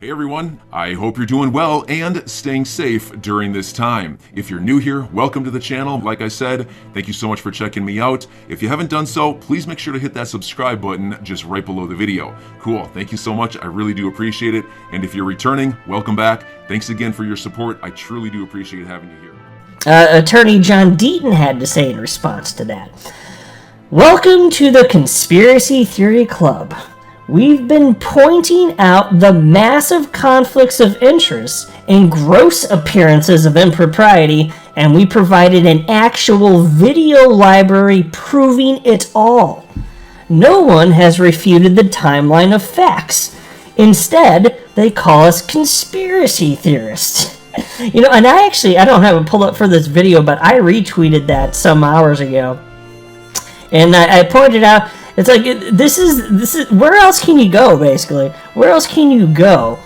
Hey everyone, I hope you're doing well and staying safe during this time. If you're new here, welcome to the channel. Like I said, thank you so much for checking me out. If you haven't done so, please make sure to hit that subscribe button just right below the video. Cool, thank you so much. I really do appreciate it. And if you're returning, welcome back. Thanks again for your support. I truly do appreciate having you here. Attorney John Deaton had to say in response to that. Welcome to the Conspiracy Theory Club. We've been pointing out the massive conflicts of interest and gross appearances of impropriety, and we provided an actual video library proving it all. No one has refuted the timeline of facts. Instead, they call us conspiracy theorists. And I don't have it pulled up for this video, but I retweeted that some hours ago. And I pointed out, it's like, this is where else can you go, basically? Where else can you go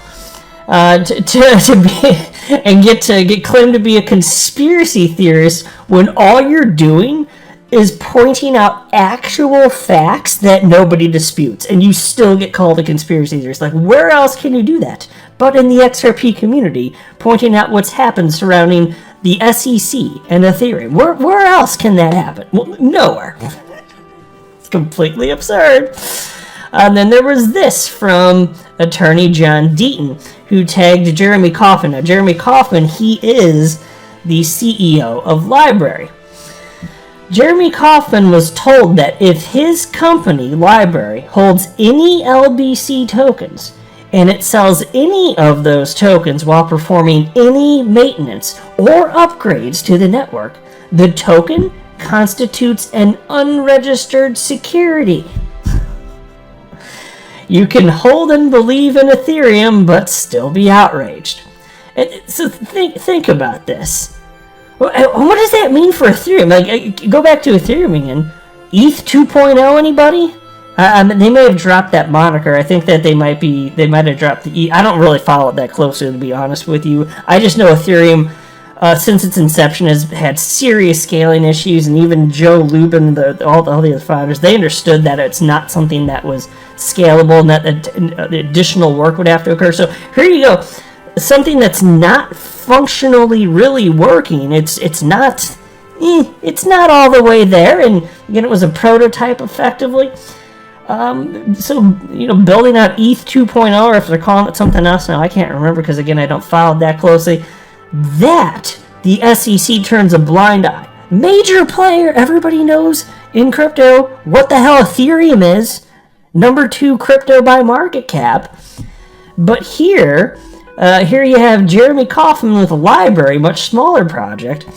to be and get claimed to be a conspiracy theorist when all you're doing is pointing out actual facts that nobody disputes, and you still get called a conspiracy theorist? Like, where else can you do that but in the XRP community, pointing out what's happened surrounding the SEC and Ethereum? Where else can that happen? Well, nowhere. Completely absurd. And then there was this from Attorney John Deaton, who tagged Jeremy Kauffman. Now, Jeremy Kauffman, he is the CEO of LBRY. Jeremy Kauffman was told that if his company, LBRY, holds any LBC tokens, and it sells any of those tokens while performing any maintenance or upgrades to the network, the token constitutes an unregistered security. You can hold and believe in Ethereum, but still be outraged. So think about this. What does that mean for Ethereum? Like, go back to Ethereum again. ETH 2.0, anybody? They may have dropped that moniker. I think that they might have dropped the ETH. I don't really follow it that closely, to be honest with you. I just know Ethereum, since its inception, has had serious scaling issues, and even Joe Lubin, all the other founders, they understood that it's not something that was scalable and that additional work would have to occur. So here you go, something that's not functionally really working. It's not all the way there, and again, it was a prototype effectively. So building out ETH 2.0, or if they're calling it something else now, I can't remember because again, I don't follow it that closely. That the SEC turns a blind eye. Major player, everybody knows in crypto what the hell Ethereum is. Number 2 crypto by market cap. But here you have Jeremy Kauffman with a LBRY, much smaller project,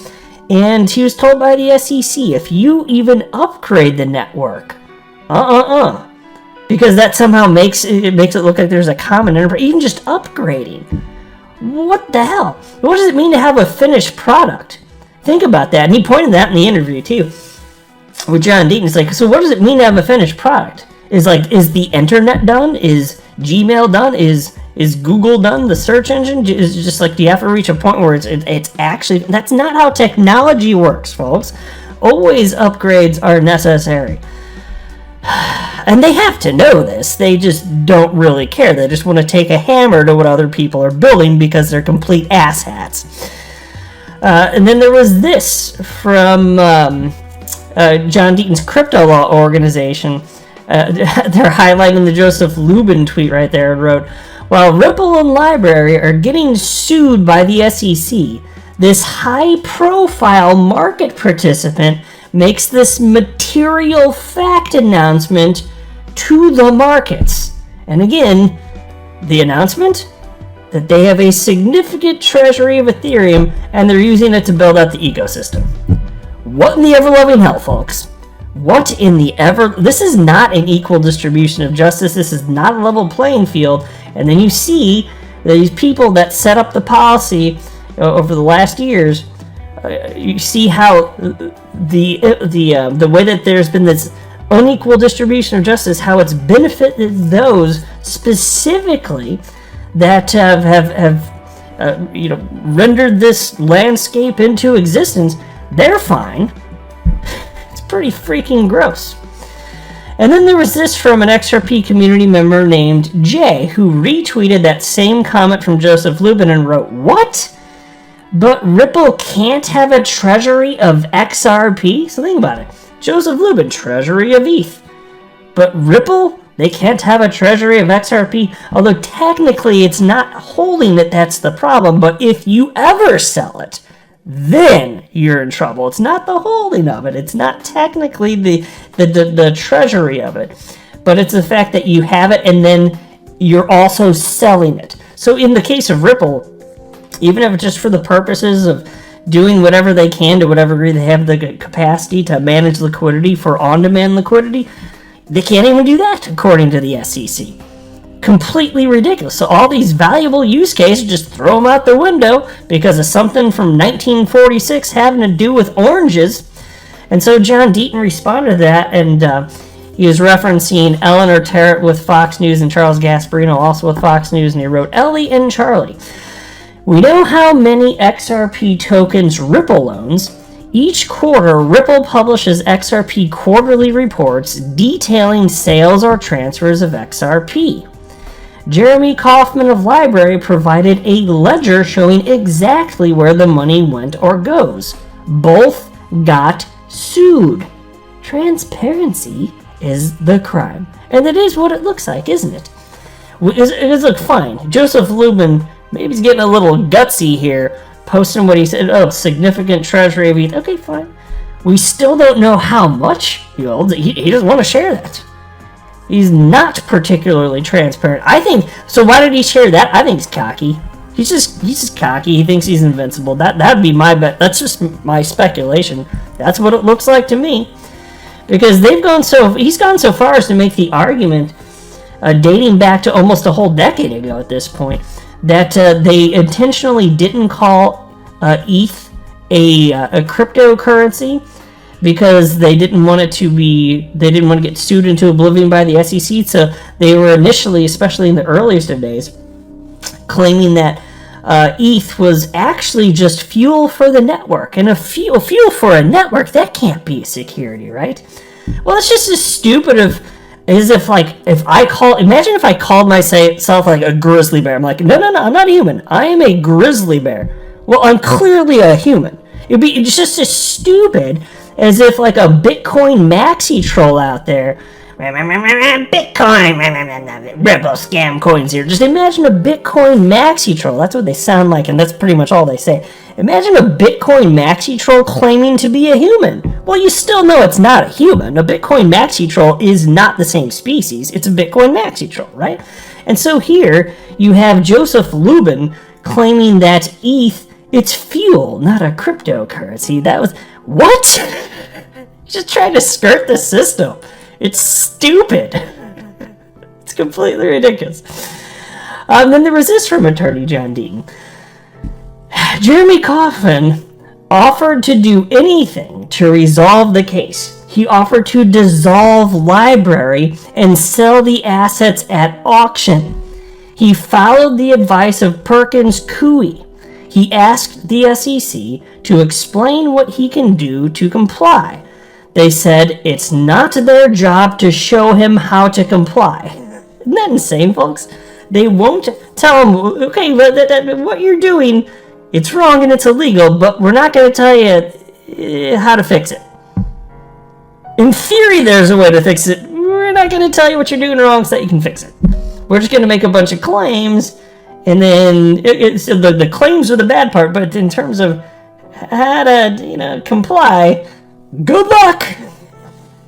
and he was told by the SEC, if you even upgrade the network, because that somehow makes it look like there's a common enterprise, even just upgrading. What the hell? What does it mean to have a finished product? Think about that. And he pointed that in the interview too with John Deaton. It's like, so what does it mean to have a finished product? Is the internet done? Is Gmail done? Is Google done? The search engine is just like, do you have to reach a point where it's actually? That's not how technology works, folks. Always upgrades are necessary. And they have to know this. They just don't really care. They just want to take a hammer to what other people are building because they're complete asshats. And then there was this from John Deaton's crypto law organization. They're highlighting the Joseph Lubin tweet right there and wrote, while Ripple and LBRY are getting sued by the SEC, this high-profile market participant makes this material fact announcement to the markets. And again, the announcement that they have a significant treasury of Ethereum and they're using it to build out the ecosystem. What in the ever-loving hell, folks? What in the ever... This is not an equal distribution of justice. This is not a level playing field. And then you see these people that set up the policy over the last years. You see how the way that there's been this unequal distribution of justice, how it's benefited those specifically that have rendered this landscape into existence. They're fine. It's pretty freaking gross. And then there was this from an XRP community member named Jay, who retweeted that same comment from Joseph Lubin and wrote, "What? But Ripple can't have a treasury of XRP?" So think about it. Joseph Lubin, treasury of ETH. But Ripple, they can't have a treasury of XRP, although technically it's not holding it, that's the problem. But if you ever sell it, then you're in trouble. It's not the holding of it. It's not technically the treasury of it. But it's the fact that you have it and then you're also selling it. So in the case of Ripple, even if it's just for the purposes of doing whatever they can to whatever degree they have the capacity to manage liquidity for on-demand liquidity, they can't even do that according to the SEC. Completely ridiculous. So all these valuable use cases, just throw them out the window because of something from 1946 having to do with oranges. And so John Deaton responded to that, and he was referencing Eleanor Terrett with Fox News and Charles Gasparino also with Fox News, and he wrote, "Ellie and Charlie, we know how many XRP tokens Ripple owns. Each quarter, Ripple publishes XRP quarterly reports detailing sales or transfers of XRP. Jeremy Kaufman of Library provided a ledger showing exactly where the money went or goes. Both got sued. Transparency is the crime." And that is what it looks like, isn't it? It look fine. Joseph Lubin, maybe he's getting a little gutsy here, posting what he said, "Oh, significant treasury of ETH." Okay, fine. We still don't know how much he holds. He doesn't want to share that. He's not particularly transparent. I think, so why did he share that? I think he's cocky. He's just cocky. He thinks he's invincible. That'd be my bet. That's just my speculation. That's what it looks like to me. Because he's gone so far as to make the argument, dating back to almost a whole decade ago at this point, that they intentionally didn't call ETH a cryptocurrency because they didn't want to get sued into oblivion by the SEC. So they were initially, especially in the earliest of days, claiming that ETH was actually just fuel for the network. And a fuel for a network, that can't be a security, right? Well, it's just as stupid as if imagine if I called myself like a grizzly bear. I'm like, no, I'm not a human. I am a grizzly bear. Well, I'm clearly a human. It's just as stupid as if like a Bitcoin maxi troll out there, Bitcoin, Ripple scam coins here. Just imagine a Bitcoin maxi troll. That's what they sound like, and that's pretty much all they say. Imagine a Bitcoin maxi troll claiming to be a human. Well, you still know it's not a human. A Bitcoin maxi troll is not the same species. It's a Bitcoin maxi troll, right? And so here you have Joseph Lubin claiming that ETH, it's fuel, not a cryptocurrency. That was, what? Just trying to skirt the system. It's stupid. It's completely ridiculous. Then there was this from attorney John Deaton. Jeremy Kaufman offered to do anything to resolve the case. He offered to dissolve Library and sell the assets at auction. He followed the advice of Perkins Coie. He asked the SEC to explain what he can do to comply. They said it's not their job to show him how to comply. Isn't that insane, folks? They won't tell him, okay, what you're doing, it's wrong and it's illegal, but we're not going to tell you how to fix it. In theory, there's a way to fix it. We're not going to tell you what you're doing wrong so that you can fix it. We're just going to make a bunch of claims, and then the claims are the bad part, but in terms of how to, comply, good luck.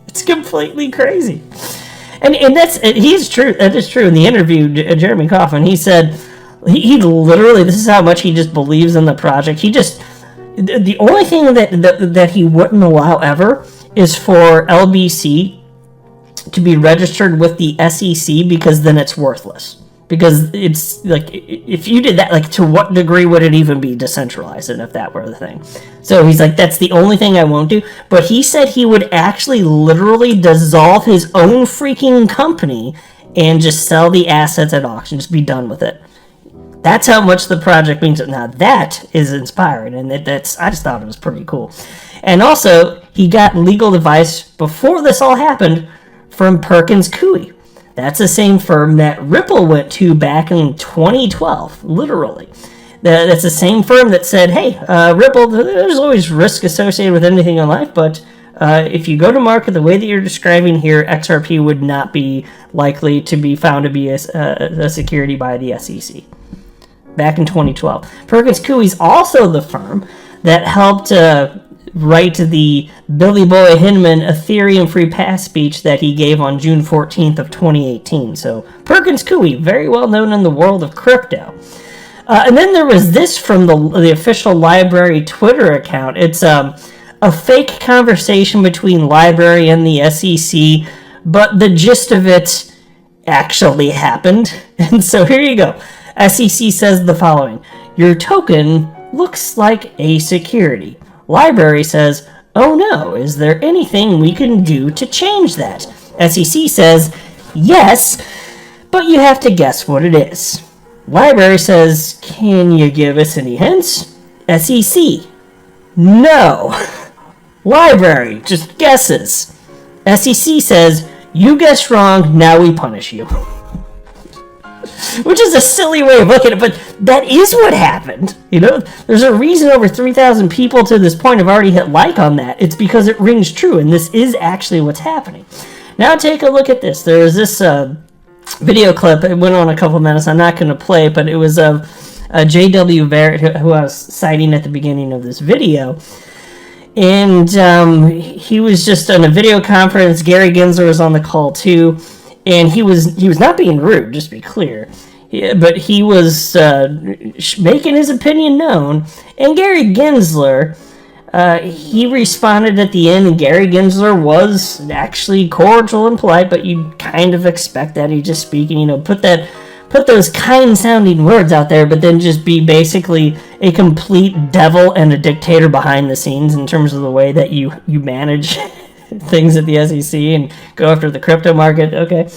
It's completely crazy. And he's true. That is true. In the interview, Jeremy Kaufman, he said he literally, this is how much he just believes in the project. The only thing that he wouldn't allow ever is for LBC to be registered with the SEC, because then it's worthless. Because it's like, if you did that, like, to what degree would it even be decentralized, and if that were the thing? So he's like, that's the only thing I won't do. But he said he would actually literally dissolve his own freaking company and just sell the assets at auction, just be done with it. That's how much the project means. Now that is inspiring, and I just thought it was pretty cool. And also, he got legal advice before this all happened from Perkins Coie. That's the same firm that Ripple went to back in 2012, literally. That's the same firm that said, hey, Ripple, there's always risk associated with anything in life, but if you go to market the way that you're describing here, XRP would not be likely to be found to be a security by the SEC. Back in 2012. Perkins Coie is also the firm that helped write the Billy Boy Hinman Ethereum free pass speech that he gave on June 14th of 2018. So Perkins Coie, very well known in the world of crypto. And then there was this from the official Library Twitter account. It's a fake conversation between Library and the SEC, but the gist of it actually happened. And so here you go. SEC says the following: your token looks like a security. Library says, oh no, is there anything we can do to change that? SEC says, yes, but you have to guess what it is. Library says, can you give us any hints? SEC, no. Library just guesses. SEC says, you guessed wrong, now we punish you. Which is a silly way of looking at it, but that is what happened. You know, there's a reason over 3,000 people to this point have already hit like on that. It's because it rings true, and this is actually what's happening. Now take a look at this. There is this video clip. It went on a couple minutes. I'm not going to play it, but it was of J.W. Barrett, who I was citing at the beginning of this video. And he was just on a video conference. Gary Gensler was on the call too. And he was not being rude, just to be clear, but he was making his opinion known. And Gary Gensler, he responded at the end, and Gary Gensler was actually cordial and polite, but you kind of expect that. He's just speaking, put those kind-sounding words out there, but then just be basically a complete devil and a dictator behind the scenes in terms of the way that you manage things at the SEC and go after the crypto market. Okay.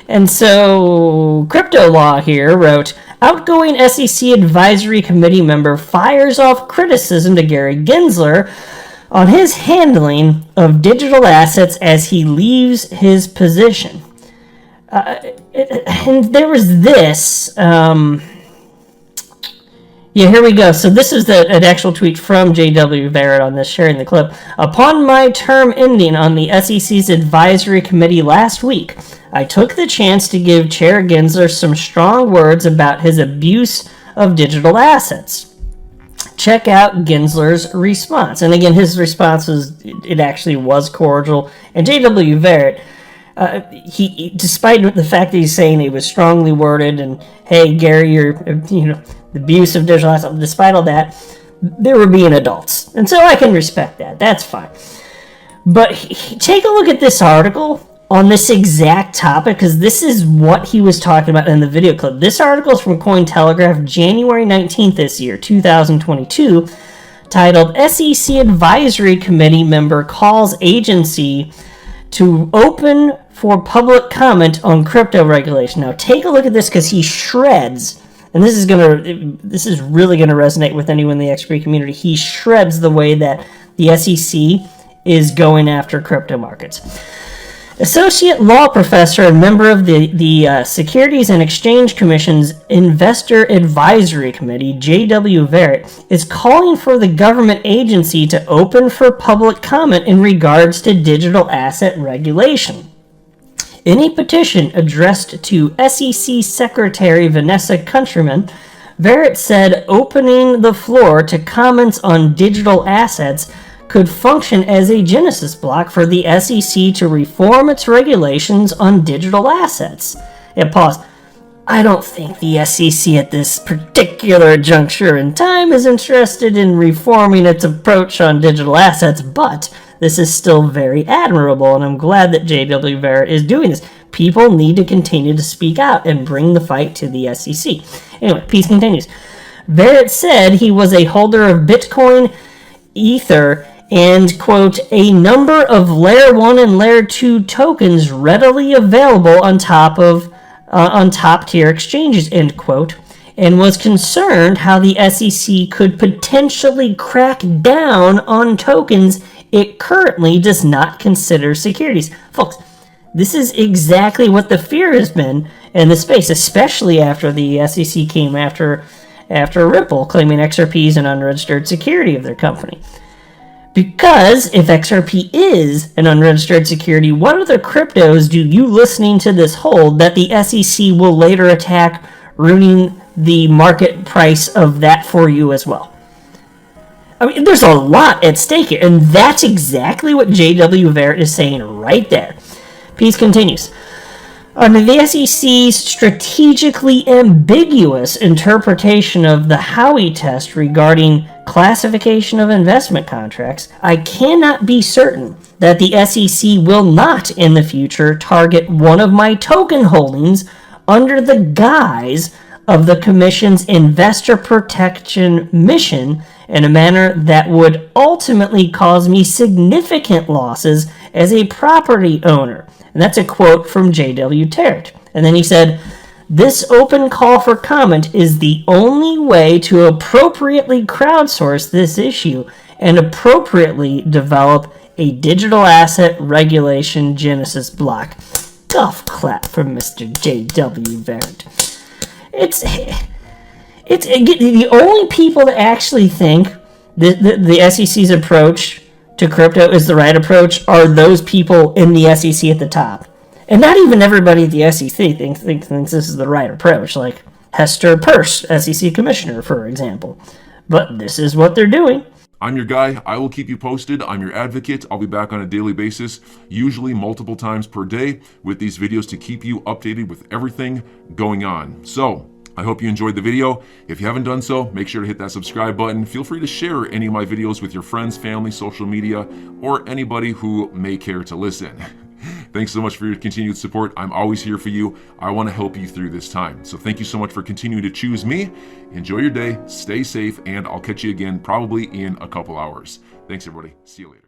And so Crypto Law here wrote, outgoing SEC advisory committee member fires off criticism to Gary Gensler on his handling of digital assets as he leaves his position. And there was this. Yeah, here we go. So this is an actual tweet from J.W. Barrett on this, sharing the clip. Upon my term ending on the SEC's advisory committee last week, I took the chance to give Chair Gensler some strong words about his abuse of digital assets. Check out Gensler's response. And again, his response it actually was cordial. And J.W. Barrett, he, despite the fact that he's saying it was strongly worded and, hey, Gary, you're, the abuse of digital assets, despite all that, they were being adults. And so I can respect that. That's fine. But take a look at this article on this exact topic, because this is what he was talking about in the video clip. This article is from Cointelegraph, January 19th this year, 2022, titled, SEC Advisory Committee Member Calls Agency to Open for Public Comment on Crypto Regulation. Now take a look at this, because he shreds, and this is really gonna resonate with anyone in the XRP community. He shreds the way that the SEC is going after crypto markets. Associate law professor and member of the Securities and Exchange Commission's Investor Advisory Committee, J.W. Barrett, is calling for the government agency to open for public comment in regards to digital asset regulation. In a petition addressed to SEC Secretary Vanessa Countryman, Barrett said opening the floor to comments on digital assets could function as a genesis block for the SEC to reform its regulations on digital assets. Yeah, pause. I don't think the SEC at this particular juncture in time is interested in reforming its approach on digital assets, but this is still very admirable, and I'm glad that J.W. Barrett is doing this. People need to continue to speak out and bring the fight to the SEC. Anyway, piece continues. Barrett said he was a holder of Bitcoin, Ether, and, quote, a number of Layer 1 and Layer 2 tokens readily available on top-tier exchanges, end quote, and was concerned how the SEC could potentially crack down on tokens it currently does not consider securities. Folks, This is exactly what the fear has been in the space, especially after the SEC came after Ripple, claiming XRP is an unregistered security of their company. Because if XRP is an unregistered security, what other cryptos do you listening to this hold that the SEC will later attack, ruining the market price of that for you as well? I mean, there's a lot at stake here, and that's exactly what J.W. Barrett is saying right there. Piece continues. Under the SEC's strategically ambiguous interpretation of the Howey test regarding classification of investment contracts, I cannot be certain that the SEC will not in the future target one of my token holdings under the guise of the Commission's investor protection mission in a manner that would ultimately cause me significant losses as a property owner. And that's a quote from J.W. Barrett. And then he said, this open call for comment is the only way to appropriately crowdsource this issue and appropriately develop a digital asset regulation Genesis block. Golf clap from Mr. J.W. Barrett. It's the only people that actually think the SEC's approach to crypto is the right approach are those people in the SEC at the top. And not even everybody at the SEC thinks this is the right approach, like Hester Peirce, SEC Commissioner, for example. But this is what they're doing. I'm your guy. I will keep you posted. I'm your advocate. I'll be back on a daily basis, usually multiple times per day, with these videos to keep you updated with everything going on. So, I hope you enjoyed the video. If you haven't done so, make sure to hit that subscribe button. Feel free to share any of my videos with your friends, family, social media, or anybody who may care to listen. Thanks so much for your continued support. I'm always here for you. I want to help you through this time. So thank you so much for continuing to choose me. Enjoy your day, stay safe, and I'll catch you again probably in a couple hours. Thanks, everybody. See you later.